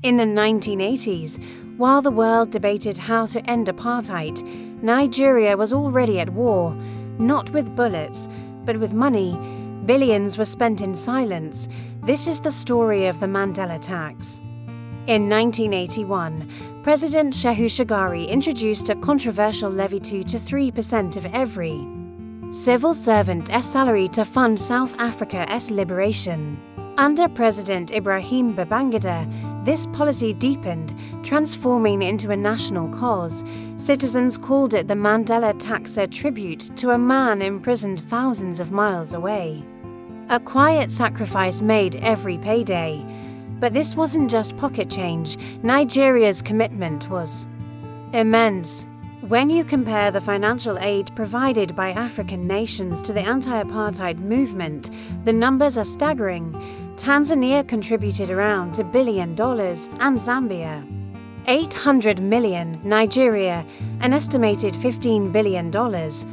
In the 1980s, while the world debated how to end apartheid, Nigeria was already at war, not with bullets, but with money. Billions were spent in silence. This is the story of the Mandela Tax. In 1981, President Shehu Shagari introduced a controversial levy 2 to 3% of every civil servant's salary to fund South Africa's liberation. Under President Ibrahim Babangida, this policy deepened, transforming into a national cause. Citizens called it the Mandela Tax, a tribute to a man imprisoned thousands of miles away. A quiet sacrifice made every payday. But this wasn't just pocket change. Nigeria's commitment was immense. When you compare the financial aid provided by African nations to the anti-apartheid movement, the numbers are staggering. Tanzania contributed around $1 billion and Zambia $800 million, Nigeria an estimated $15 billion,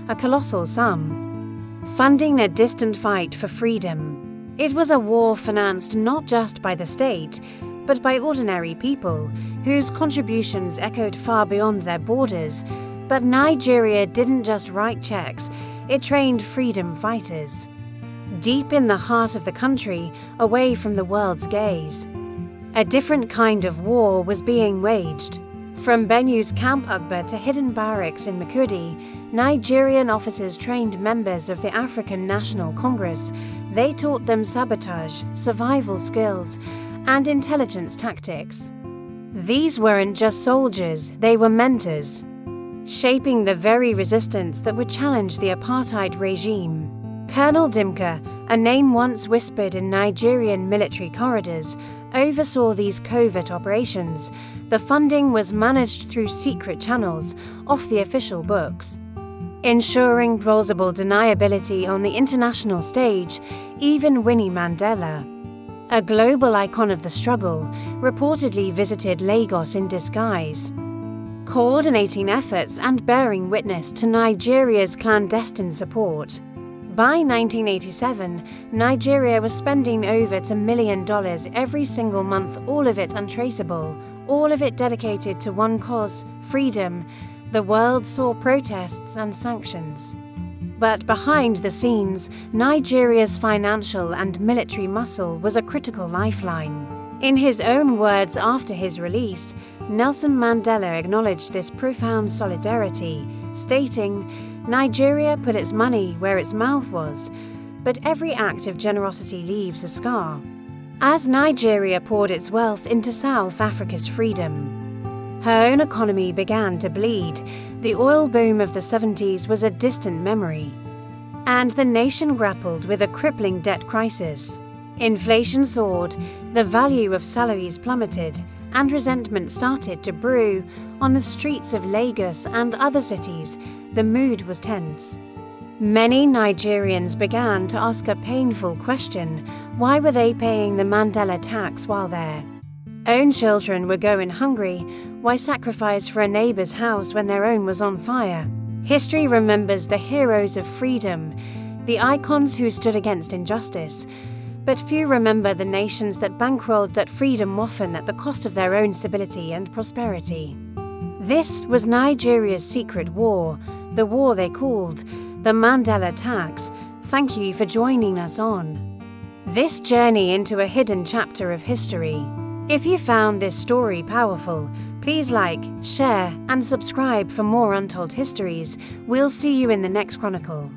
a colossal sum, funding a distant fight for freedom. It was a war financed not just by the state, but by ordinary people, whose contributions echoed far beyond their borders. But Nigeria didn't just write checks, it trained freedom fighters. Deep in the heart of the country, away from the world's gaze. A different kind of war was being waged. From Benue's Camp Ugba to hidden barracks in Makurdi, Nigerian officers trained members of the African National Congress. They taught them sabotage, survival skills, and intelligence tactics. These weren't just soldiers, they were mentors, shaping the very resistance that would challenge the apartheid regime. Colonel Dimka, a name once whispered in Nigerian military corridors, oversaw these covert operations. The funding was managed through secret channels, off the official books, ensuring plausible deniability on the international stage. Even Winnie Mandela, a global icon of the struggle, reportedly visited Lagos in disguise, coordinating efforts and bearing witness to Nigeria's clandestine support. By 1987, Nigeria was spending over $1 million every single month, all of it untraceable, all of it dedicated to one cause, freedom. The world saw protests and sanctions. But behind the scenes, Nigeria's financial and military muscle was a critical lifeline. In his own words after his release, Nelson Mandela acknowledged this profound solidarity, stating, "Nigeria put its money where its mouth was, but every act of generosity leaves a scar." As Nigeria poured its wealth into South Africa's freedom, her own economy began to bleed. The oil boom of the 70s was a distant memory, and the nation grappled with a crippling debt crisis. Inflation soared, the value of salaries plummeted, and resentment started to brew. On the streets of Lagos and other cities, the mood was tense. Many Nigerians began to ask a painful question: why were they paying the Mandela tax while their own children were going hungry? Why sacrifice for a neighbor's house when their own was on fire? History remembers the heroes of freedom, the icons who stood against injustice, but few remember the nations that bankrolled that freedom, often at the cost of their own stability and prosperity. This was Nigeria's secret war, the war they called the Mandela Tax. Thank you for joining us on this journey into a hidden chapter of history. If you found this story powerful, please like, share, and subscribe for more untold histories. We'll see you in the next Chronicle.